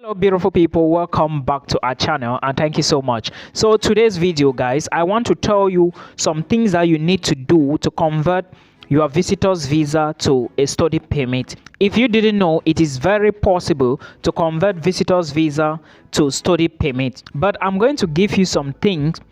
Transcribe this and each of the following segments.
Hello beautiful people, welcome back to our channel and thank you so much. So today's video guys, I want to tell you some things that you need to do to convert your visitor's visa to a study permit. If you didn't know, it is very possible to convert visitor's visa to study permit, but I'm going to give you some things,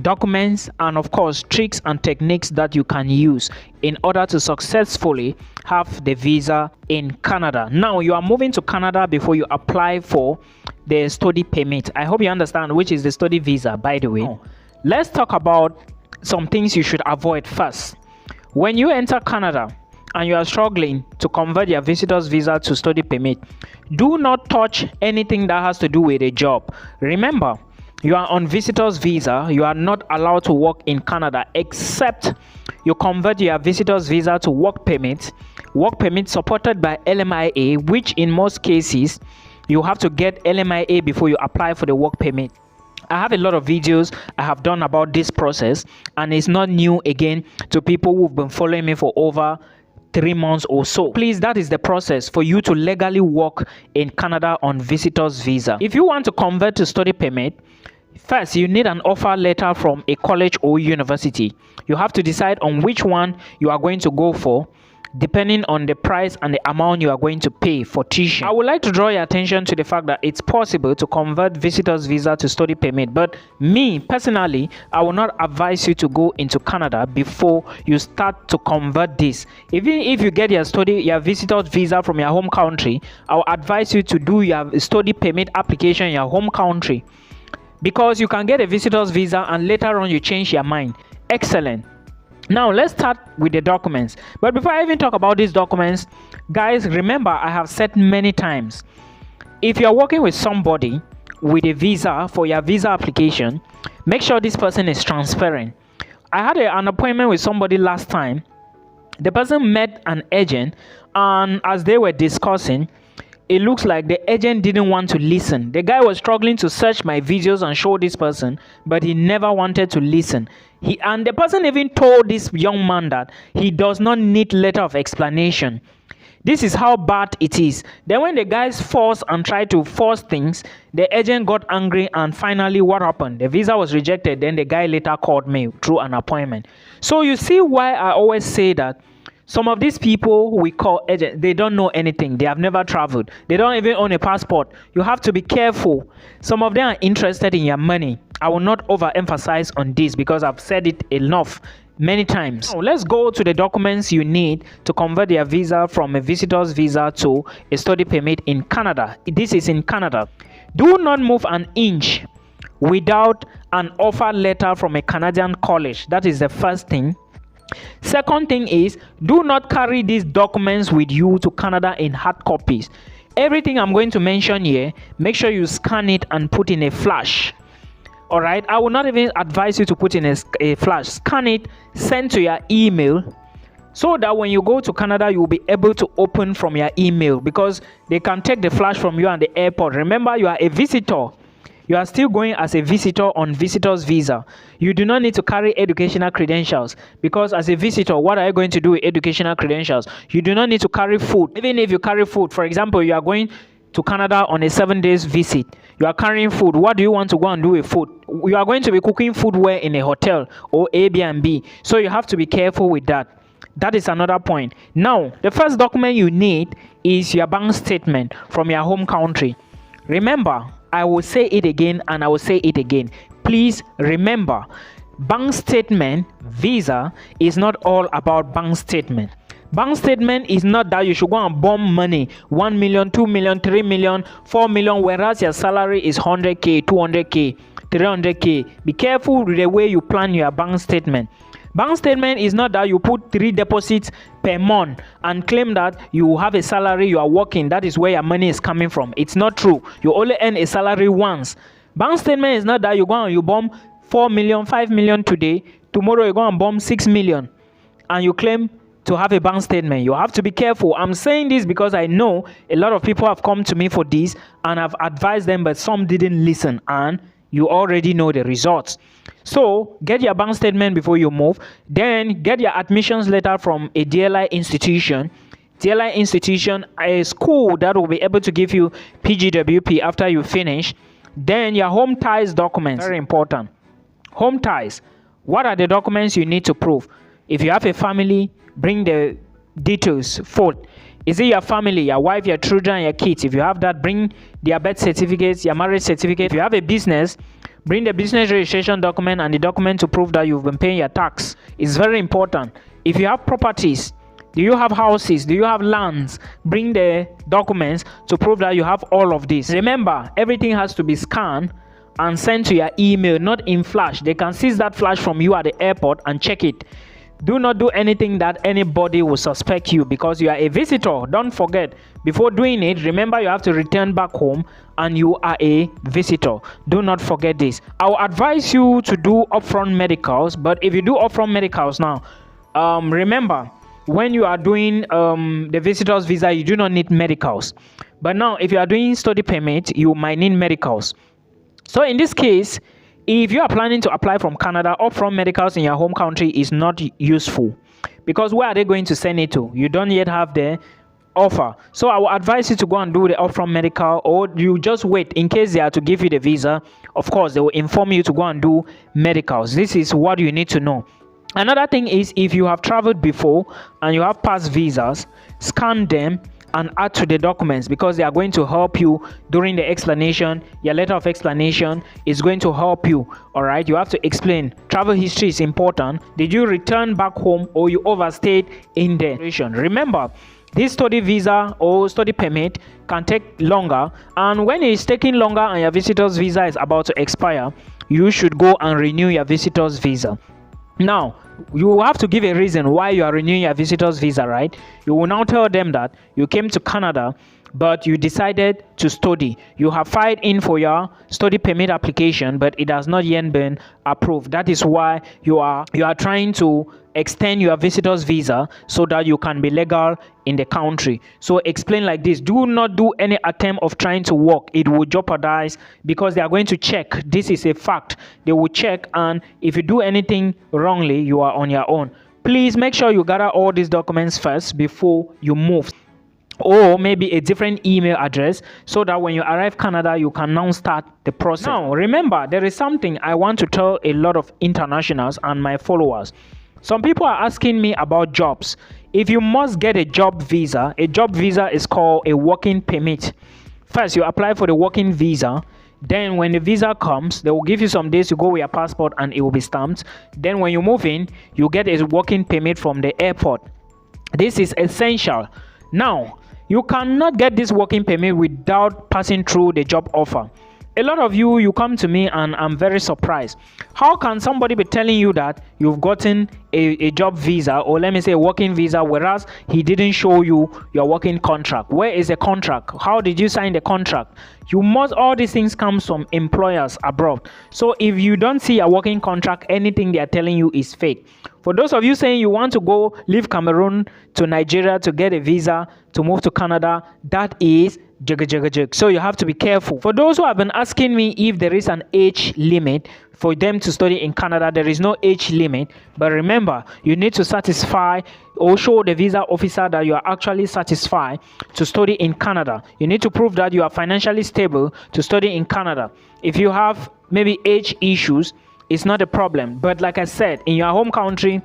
documents, and of course tricks and techniques that you can use in order to successfully have the visa in Canada. Now you are moving to Canada before you apply for the study permit. I hope you understand which is the study visa, by the way. Let's talk about some things you should avoid first. When you enter Canada and you are struggling to convert your visitor's visa to study permit, do not touch anything that has to do with a job. Remember, you are on visitor's visa. You are not allowed to work in Canada except you convert your visitor's visa to work permit supported by LMIA, which in most cases you have to get LMIA before you apply for the work permit. I have a lot of videos I have done about this process, and it's not new again to people who've been following me for over 3 months or so. Please, that is the process for you to legally work in Canada on visitor's visa. If you want to convert to study permit, first you need an offer letter from a college or university. You have to decide on which one you are going to go for depending on the price and the amount you are going to pay for tuition. I would like to draw your attention to the fact that it's possible to convert visitor's visa to study permit, but me personally, I will not advise you to go into Canada before you start to convert this. Even if you get your visitor's visa from your home country, I will advise you to do your study permit application in your home country, because you can get a visitor's visa and later on you change your mind. Excellent. Now let's start with the documents. But before I even talk about these documents, guys, remember I have said many times, if you're working with somebody with a visa for your visa application, make sure this person is transparent. I had an appointment with somebody last time. The person met an agent, and as they were discussing, it looks like the agent didn't want to listen. The guy was struggling to search my videos and show this person, but he never wanted to listen. And the person even told this young man that he does not need letter of explanation. This is how bad it is. Then when the guys forced and tried to force things, the agent got angry, and finally what happened? The visa was rejected. Then the guy later called me through an appointment. So you see why I always say that some of these people we call agents, they don't know anything. They have never traveled. They don't even own a passport. You have to be careful. Some of them are interested in your money. I will not overemphasize on this because I've said it enough many times. Now, let's go to the documents you need to convert your visa from a visitor's visa to a study permit in Canada. This is in Canada. Do not move an inch without an offer letter from a Canadian college. That is the first thing. Second thing is, do not carry these documents with you to Canada in hard copies. Everything I'm going to mention here, make sure you scan it and put in a flash. All right, I will not even advise you to put in a flash. Scan it, send to your email, so that when you go to Canada, you will be able to open from your email, because they can take the flash from you at the airport. Remember, you are a visitor. You are still going as a visitor on visitor's visa. You do not need to carry educational credentials, because as a visitor, what are you going to do with educational credentials? You do not need to carry food. Even if you carry food, for example, you are going to Canada on a 7-day visit, you are carrying food. What do you want to go and do with food? You are going to be cooking food where? In a hotel or Airbnb. So you have to be careful with that. That is another point. Now, the first document you need is your bank statement from your home country. Remember, I will say it again and I will say it again. Please remember, bank statement visa is not all about bank statement. Bank statement is not that you should go and bomb money, 1 million, 2 million, 3 million, 4 million, whereas your salary is 100k, 200k, 300k. Be careful with the way you plan your bank statement. Bank statement is not that you put 3 deposits per month and claim that you have a salary, you are working, that is where your money is coming from. It's not true. You only earn a salary once. Bank statement is not that you go and you bomb 4 million, 5 million today, tomorrow you go and bomb 6 million and you claim to have a bank statement. You have to be careful. I'm saying this because I know a lot of people have come to me for this and I've advised them, but some didn't listen, and you already know the results. So get your bank statement before you move. Then get your admissions letter from a DLI institution. TLI institution, a school that will be able to give you PGWP after you finish. Then your home ties documents, very important. Home ties, what are the documents you need to prove? If you have a family, bring the details forth. Is it your family, your wife, your children, your kids? If you have that, bring their birth certificates, your marriage certificate. If you have a business, bring the business registration document and the document to prove that you've been paying your tax. It's very important. If you have properties, do you have houses? Do you have lands? Bring the documents to prove that you have all of this. Remember, everything has to be scanned and sent to your email, not in flash. They can seize that flash from you at the airport and check it. Do not do anything that anybody will suspect you, because you are a visitor. Don't forget, before doing it, remember you have to return back home and you are a visitor. Do not forget this. I will advise you to do upfront medicals, but if you do upfront medicals now, remember, when you are doing the visitor's visa, you do not need medicals. But now, if you are doing study permit, you might need medicals. So in this case, if you are planning to apply from Canada, upfront medicals in your home country is not useful, because where are they going to send it to? You don't yet have the offer. So I will advise you to go and do the upfront medical, or you just wait in case they are to give you the visa. Of course, they will inform you to go and do medicals. This is what you need to know. Another thing is, if you have traveled before and you have past visas, scan them and add to the documents, because they are going to help you during the explanation. Your letter of explanation is going to help you. All right, you have to explain. Travel history is important. Did you return back home or you overstayed in the duration? Remember, this study visa or study permit can take longer, and when it is taking longer and your visitor's visa is about to expire, you should go and renew your visitor's visa. Now, you have to give a reason why you are renewing your visitor's visa, right? You will now tell them that you came to Canada, but you decided to study. You have filed in for your study permit application, but it has not yet been approved. That is why you are trying to extend your visitor's visa so that you can be legal in the country. So explain like this: do not do any attempt of trying to work. It will jeopardize, because they are going to check. This is a fact. They will check, and if you do anything wrongly, you are on your own. Please make sure you gather all these documents first before you move, or maybe a different email address, so that when you arrive Canada, you can now start the process. Now, remember, there is something I want to tell a lot of internationals and my followers. Some people are asking me about jobs. If you must get a job visa is called a working permit. First, you apply for the working visa. Then when the visa comes, they will give you some days to go with your passport and it will be stamped. Then when you move in, you get a working permit from the airport. This is essential. Now, you cannot get this working permit without passing through the job offer. A lot of you come to me and I'm very surprised. How can somebody be telling you that you've gotten a job visa, or let me say a working visa, whereas he didn't show you your working contract? Where is the contract? How did you sign the contract? All these things come from employers abroad. So if you don't see a working contract, anything they are telling you is fake. For those of you saying you want to go leave Cameroon to Nigeria to get a visa to move to Canada, that is jig. So you have to be careful. For those who have been asking me if there is an age limit for them to study in Canada, there is no age limit. But remember, you need to satisfy or show the visa officer that you are actually satisfied to study in Canada. You need to prove that you are financially stable to study in Canada. If you have maybe age issues, it's not a problem. But like I said, in your home country,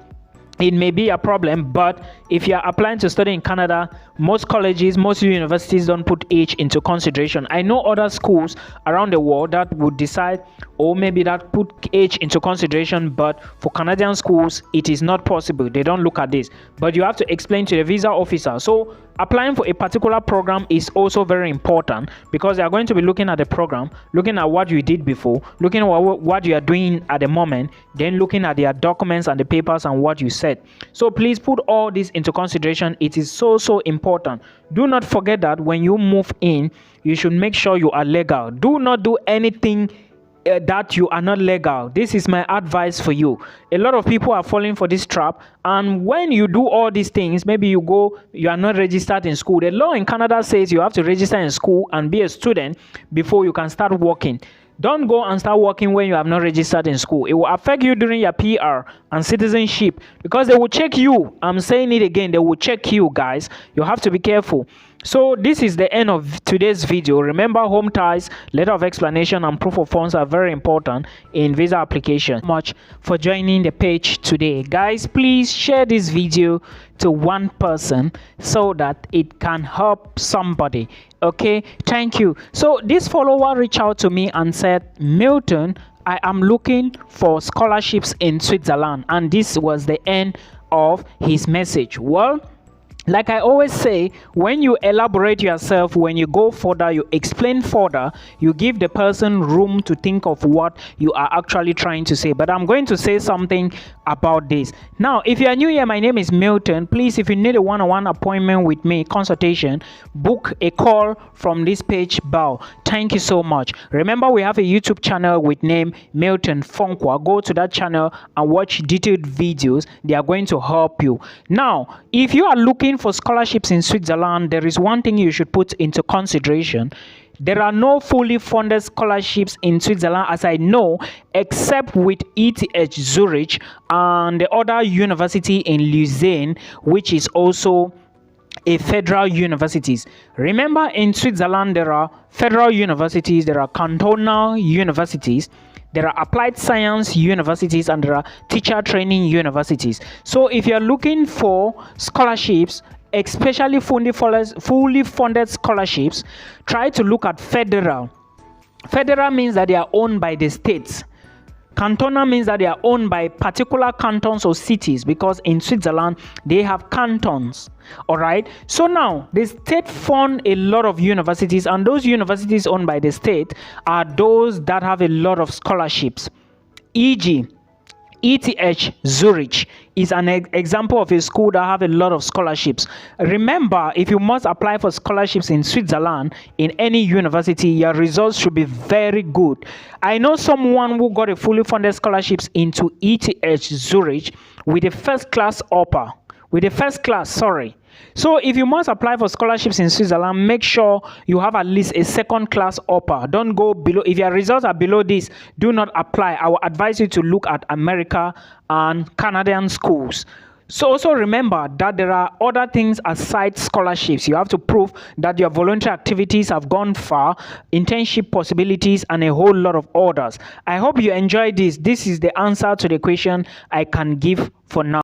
it may be a problem. But if you are applying to study in Canada, most colleges, most universities don't put age into consideration. I know other schools around the world that would decide, or maybe that put age into consideration, but for Canadian schools, it is not possible. They don't look at this. But you have to explain to the visa officer. So applying for a particular program is also very important, because they are going to be looking at the program, looking at what you did before, looking at what you are doing at the moment, then looking at their documents and the papers and what you said. So please put all this into consideration. It is so important. Do not forget that when you move in, you should make sure you are legal. Do not do anything that you are not legal. This is my advice for you. A lot of people are falling for this trap, and when you do all these things, maybe you are not registered in school. The law in Canada says you have to register in school and be a student before you can start working. Don't go and start working when you have not registered in school. It will affect you during your PR and citizenship because they will check you. I'm saying it again, they will check you, guys. You have to be careful. So this is the end of today's video. Remember, home ties, letter of explanation, and proof of funds are very important in visa application. Thank you much for joining the page today, guys. Please share this video to one person so that it can help somebody. Okay, thank you. So this follower reached out to me and said, Milton, I am looking for scholarships in Switzerland, and this was the end of his message. Well, like I always say, when you elaborate yourself, when you go further, you explain further, you give the person room to think of what you are actually trying to say. But I'm going to say something about this. Now, if you are new here, my name is Milton. Please, if you need a one-on-one appointment with me, consultation, book a call from this page below. Thank you so much. Remember, we have a YouTube channel with name Milton Fonkwa. Go to that channel and watch detailed videos. They are going to help you. Now, if you are looking for scholarships in Switzerland, there is one thing you should put into consideration. There are no fully funded scholarships in Switzerland, as I know, except with ETH Zurich and the other university in Lausanne, which is also a federal universities. Remember, in Switzerland, there are federal universities, there are cantonal universities, there are applied science universities, and there are teacher training universities. So if you're looking for scholarships, especially fully funded scholarships, try to look at federal. Federal means that they are owned by the states. Cantonal means that they are owned by particular cantons or cities, because in Switzerland they have cantons. All right, so now the state fund a lot of universities, and those universities owned by the state are those that have a lot of scholarships. E.g., ETH Zurich is an example of a school that have a lot of scholarships. Remember, if you must apply for scholarships in Switzerland in any university, your results should be very good. I know someone who got a fully funded scholarships into ETH Zurich with a first class upper. So if you must apply for scholarships in Switzerland, make sure you have at least a second class upper. Don't go below. If your results are below this, do not apply. I will advise you to look at America and Canadian schools. So also remember that there are other things aside scholarships. You have to prove that your voluntary activities have gone far, internship possibilities, and a whole lot of others. I hope you enjoyed this. This is the answer to the question I can give for now.